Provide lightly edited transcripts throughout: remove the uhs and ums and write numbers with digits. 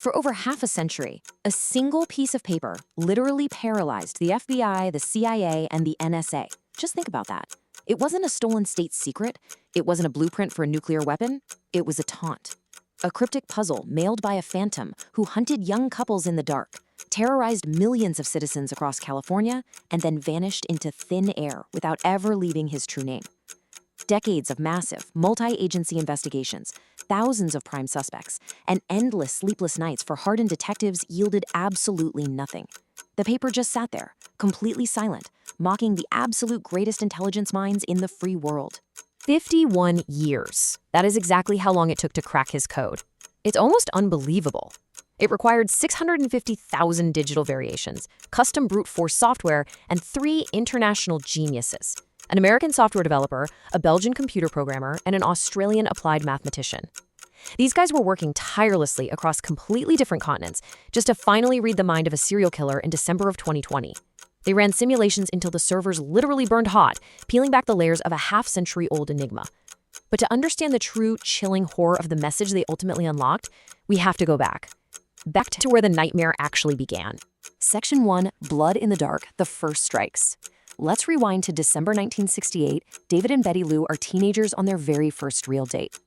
For over half a century, a single piece of paper literally paralyzed the FBI, the CIA, and the NSA. Just think about that. It wasn't a stolen state secret. It wasn't a blueprint for a nuclear weapon. It was a taunt. A cryptic puzzle mailed by a phantom who hunted young couples in the dark, terrorized millions of citizens across California, and then vanished into thin air without ever leaving his true name. Decades of massive, multi-agency investigations, thousands of prime suspects, and endless sleepless nights for hardened detectives yielded absolutely nothing. The paper just sat there, completely silent, mocking the absolute greatest intelligence minds in the free world. 51 years. That is exactly how long it took to crack his code. It's almost unbelievable. It required 650,000 digital variations, custom brute force software, and 3 international geniuses: an American software developer, a Belgian computer programmer, and an Australian applied mathematician. These guys were working tirelessly across completely different continents just to finally read the mind of a serial killer in December of 2020. They ran simulations until the servers literally burned hot, peeling back the layers of a half-century-old enigma. But to understand the true, chilling horror of the message they ultimately unlocked, we have to go back to where the nightmare actually began. Section 1, Blood in the Dark, The First Strikes. Let's rewind to December 1968. David and Betty Lou are teenagers on their very first real date.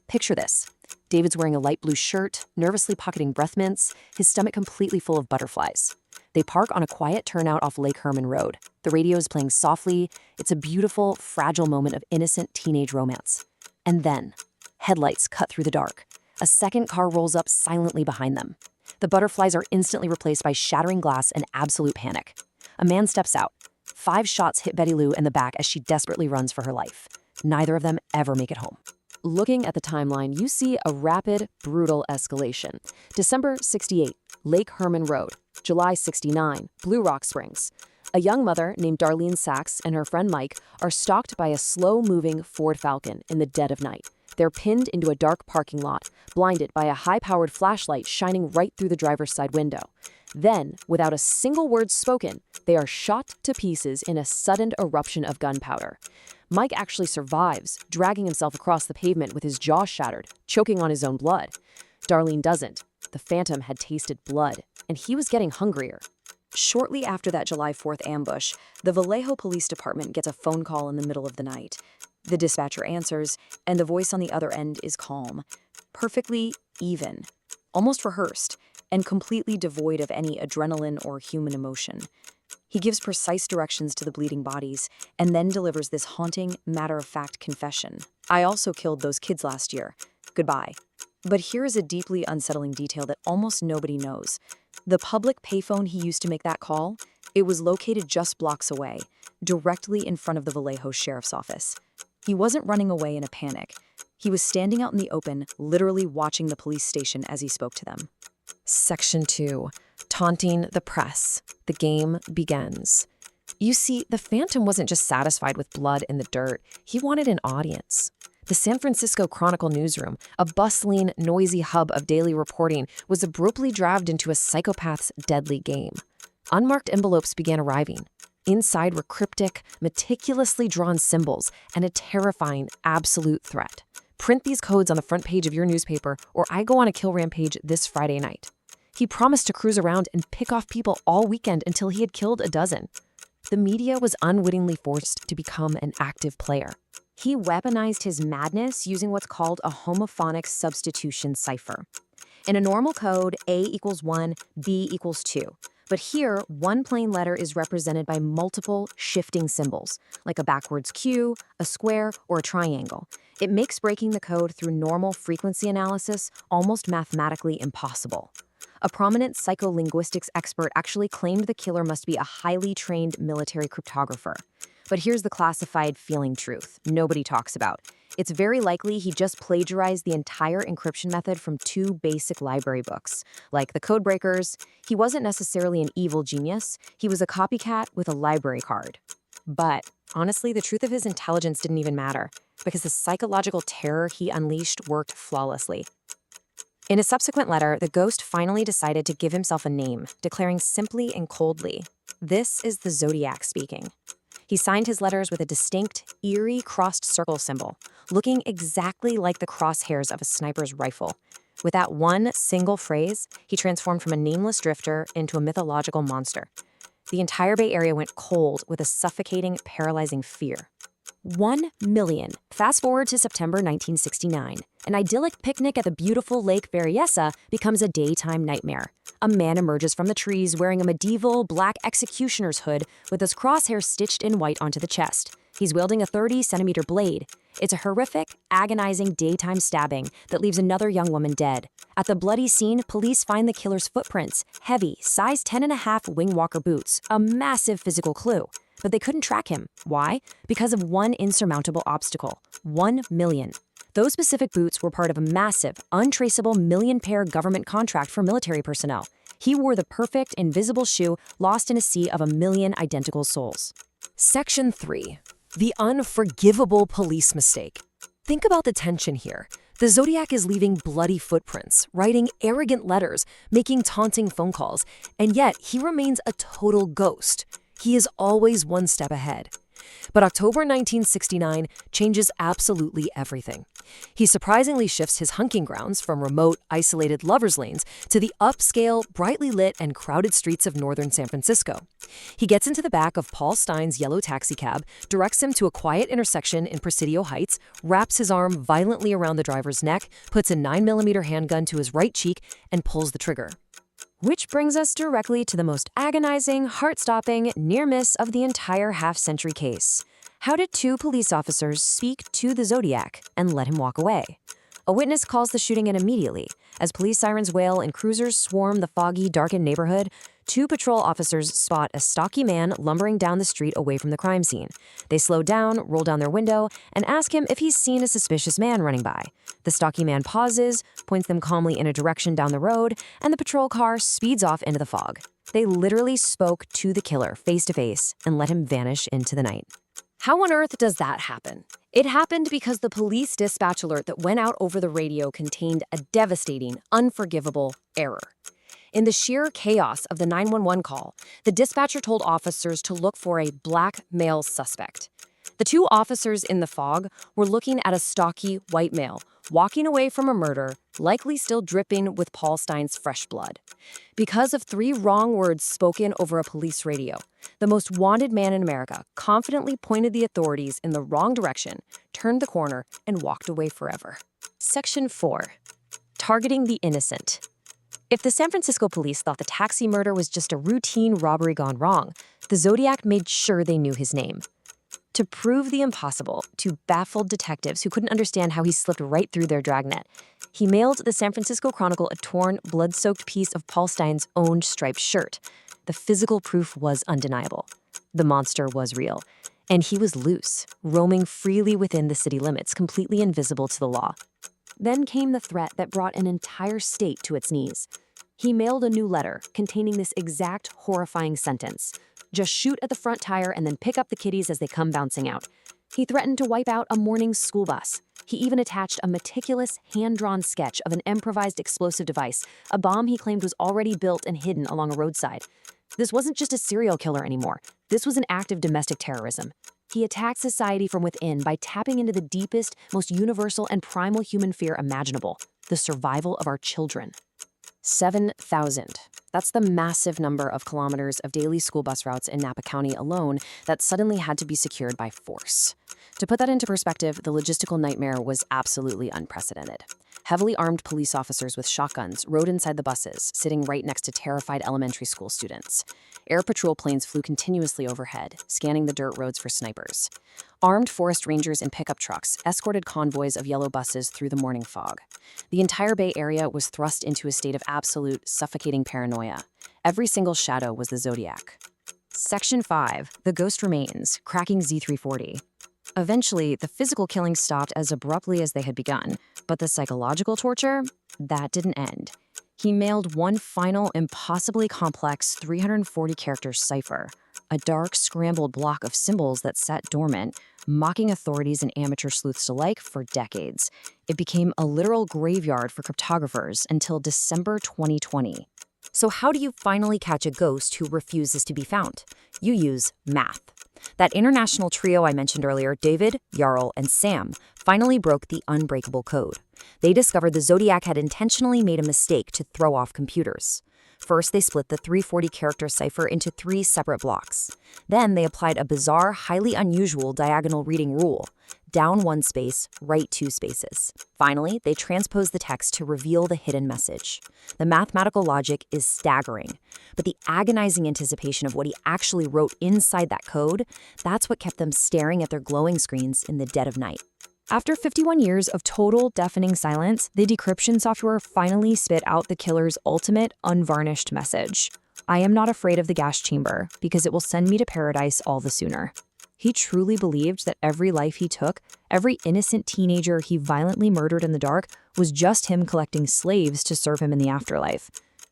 Picture this. David's wearing a light blue shirt, nervously pocketing breath mints, his stomach completely full of butterflies. They park on a quiet turnout off Lake Herman Road. The radio is playing softly. It's a beautiful, fragile moment of innocent teenage romance. And then, headlights cut through the dark. A second car rolls up silently behind them. The butterflies are instantly replaced by shattering glass and absolute panic. A man steps out. 5 shots hit Betty Lou in the back as she desperately runs for her life. Neither of them ever make it home. Looking at the timeline, you see a rapid, brutal escalation. December 68, Lake Herman Road. July 69, Blue Rock Springs. A young mother named Darlene Sachs and her friend Mike are stalked by a slow-moving Ford Falcon in the dead of night. They're pinned into a dark parking lot, blinded by a high-powered flashlight shining right through the driver's side window. Then, without a single word spoken, they are shot to pieces in a sudden eruption of gunpowder. Mike actually survives, dragging himself across the pavement with his jaw shattered, choking on his own blood. Darlene doesn't. The Phantom had tasted blood, and he was getting hungrier. Shortly after that July 4th ambush, the Vallejo Police Department gets a phone call in the middle of the night. The dispatcher answers, and the voice on the other end is calm, perfectly even, almost rehearsed, and completely devoid of any adrenaline or human emotion. He gives precise directions to the bleeding bodies, and then delivers this haunting, matter-of-fact confession. "I also killed those kids last year. Goodbye." But here is a deeply unsettling detail that almost nobody knows. The public payphone he used to make that call, it was located just blocks away, directly in front of the Vallejo Sheriff's Office. He wasn't running away in a panic. He was standing out in the open, literally watching the police station as he spoke to them. Section 2. Taunting the press. The game begins. You see, the Phantom wasn't just satisfied with blood in the dirt. He wanted an audience. The San Francisco Chronicle newsroom, a bustling, noisy hub of daily reporting, was abruptly dragged into a psychopath's deadly game. Unmarked envelopes began arriving. Inside were cryptic, meticulously drawn symbols and a terrifying, absolute threat. Print these codes on the front page of your newspaper, or I go on a kill rampage this Friday night. He promised to cruise around and pick off people all weekend until he had killed a dozen. The media was unwittingly forced to become an active player. He weaponized his madness using what's called a homophonic substitution cipher. In a normal code, A equals 1, B equals 2. But here, one plain letter is represented by multiple shifting symbols, like a backwards Q, a square, or a triangle. It makes breaking the code through normal frequency analysis almost mathematically impossible. A prominent psycholinguistics expert actually claimed the killer must be a highly trained military cryptographer. But here's the classified feeling truth nobody talks about. It's very likely he just plagiarized the entire encryption method from 2 basic library books. Like the Codebreakers, he wasn't necessarily an evil genius. He was a copycat with a library card. But honestly, the truth of his intelligence didn't even matter, because the psychological terror he unleashed worked flawlessly. In a subsequent letter, the ghost finally decided to give himself a name, declaring simply and coldly, "This is the Zodiac speaking." He signed his letters with a distinct, eerie crossed circle symbol, looking exactly like the crosshairs of a sniper's rifle. With that one single phrase, he transformed from a nameless drifter into a mythological monster. The entire Bay Area went cold with a suffocating, paralyzing fear. 1 million. Fast forward to September 1969. An idyllic picnic at the beautiful Lake Berryessa becomes a daytime nightmare. A man emerges from the trees wearing a medieval black executioner's hood with his crosshairs stitched in white onto the chest. He's wielding a 30-centimeter blade. It's a horrific, agonizing daytime stabbing that leaves another young woman dead. At the bloody scene, police find the killer's footprints, heavy, size 10.5 wing walker boots, a massive physical clue. But they couldn't track him. Why? Because of one insurmountable obstacle: 1 million. Those specific boots were part of a massive, untraceable million-pair government contract for military personnel. He wore the perfect, invisible shoe lost in a sea of 1 million identical souls. Section 3. The unforgivable police mistake. Think about the tension here. The Zodiac is leaving bloody footprints, writing arrogant letters, making taunting phone calls, and yet he remains a total ghost. He is always one step ahead. But October 1969 changes absolutely everything. He surprisingly shifts his hunting grounds from remote, isolated lovers' lanes to the upscale, brightly lit, and crowded streets of northern San Francisco. He gets into the back of Paul Stine's yellow taxicab, directs him to a quiet intersection in Presidio Heights, wraps his arm violently around the driver's neck, puts a 9mm handgun to his right cheek, and pulls the trigger. Which brings us directly to the most agonizing, heart-stopping near miss of the entire half-century case. How did 2 police officers speak to the Zodiac and let him walk away? A witness calls the shooting in immediately. As police sirens wail and cruisers swarm the foggy, darkened neighborhood, 2 patrol officers spot a stocky man lumbering down the street away from the crime scene. They slow down, roll down their window, and ask him if he's seen a suspicious man running by. The stocky man pauses, points them calmly in a direction down the road, and the patrol car speeds off into the fog. They literally spoke to the killer face to face and let him vanish into the night. How on earth does that happen? It happened because the police dispatch alert that went out over the radio contained a devastating, unforgivable error. In the sheer chaos of the 911 call, the dispatcher told officers to look for a black male suspect. The 2 officers in the fog were looking at a stocky white male, walking away from a murder, likely still dripping with Paul Stine's fresh blood. Because of 3 wrong words spoken over a police radio, the most wanted man in America confidently pointed the authorities in the wrong direction, turned the corner, and walked away forever. Section 4. Targeting the innocent. If the San Francisco police thought the taxi murder was just a routine robbery gone wrong, the Zodiac made sure they knew his name. To prove the impossible to baffled detectives who couldn't understand how he slipped right through their dragnet, he mailed the San Francisco Chronicle a torn, blood-soaked piece of Paul Stine's own striped shirt. The physical proof was undeniable. The monster was real, and he was loose, roaming freely within the city limits, completely invisible to the law. Then came the threat that brought an entire state to its knees. He mailed a new letter containing this exact horrifying sentence: "Just shoot at the front tire and then pick up the kiddies as they come bouncing out." He threatened to wipe out a morning school bus. He even attached a meticulous, hand-drawn sketch of an improvised explosive device, a bomb he claimed was already built and hidden along a roadside. This wasn't just a serial killer anymore. This was an act of domestic terrorism. He attacked society from within by tapping into the deepest, most universal and primal human fear imaginable: the survival of our children. 7,000. That's the massive number of kilometers of daily school bus routes in Napa County alone that suddenly had to be secured by force. To put that into perspective, the logistical nightmare was absolutely unprecedented. Heavily armed police officers with shotguns rode inside the buses, sitting right next to terrified elementary school students. Air patrol planes flew continuously overhead, scanning the dirt roads for snipers. Armed forest rangers in pickup trucks escorted convoys of yellow buses through the morning fog. The entire Bay Area was thrust into a state of absolute, suffocating paranoia. Every single shadow was the Zodiac. Section 5. The Ghost Remains, Cracking Z340. Eventually, the physical killings stopped as abruptly as they had begun, but the psychological torture, that didn't end. He mailed one final, impossibly complex 340-character cipher, a dark, scrambled block of symbols that sat dormant, mocking authorities and amateur sleuths alike for decades. It became a literal graveyard for cryptographers until December 2020. So how do you finally catch a ghost who refuses to be found? You use math. That international trio I mentioned earlier, David, Jarl, and Sam, finally broke the unbreakable code. They discovered the Zodiac had intentionally made a mistake to throw off computers. First, they split the 340-character cipher into 3 separate blocks. Then they applied a bizarre, highly unusual diagonal reading rule. Down 1 space, right 2 spaces. Finally, they transposed the text to reveal the hidden message. The mathematical logic is staggering, but the agonizing anticipation of what he actually wrote inside that code, that's what kept them staring at their glowing screens in the dead of night. After 51 years of total deafening silence, the decryption software finally spit out the killer's ultimate, unvarnished message. I am not afraid of the gas chamber, because it will send me to paradise all the sooner. He truly believed that every life he took, every innocent teenager he violently murdered in the dark, was just him collecting slaves to serve him in the afterlife.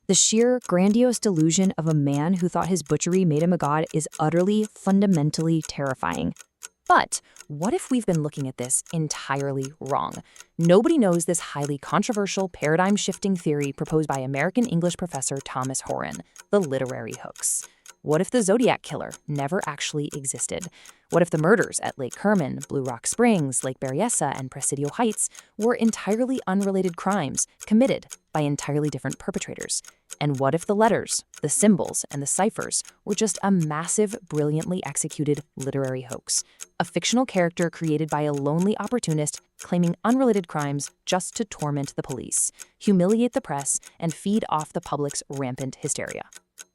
The sheer, grandiose delusion of a man who thought his butchery made him a god is utterly, fundamentally terrifying. But what if we've been looking at this entirely wrong? Nobody knows this highly controversial, paradigm-shifting theory proposed by American English professor Thomas Horan, the literary hoax. What if the Zodiac Killer never actually existed? What if the murders at Lake Herman, Blue Rock Springs, Lake Berryessa, and Presidio Heights were entirely unrelated crimes committed by entirely different perpetrators? And what if the letters, the symbols, and the ciphers were just a massive, brilliantly executed literary hoax? A fictional character created by a lonely opportunist claiming unrelated crimes just to torment the police, humiliate the press, and feed off the public's rampant hysteria.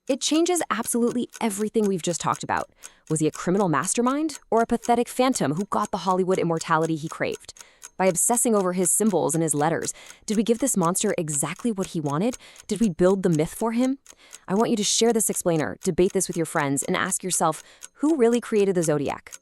It changes absolutely everything we've just talked about. Was he a criminal mastermind or a pathetic phantom who got the Hollywood immortality he craved? By obsessing over his symbols and his letters, did we give this monster exactly what he wanted? Did we build the myth for him? I want you to share this explainer, debate this with your friends, and ask yourself, who really created the Zodiac?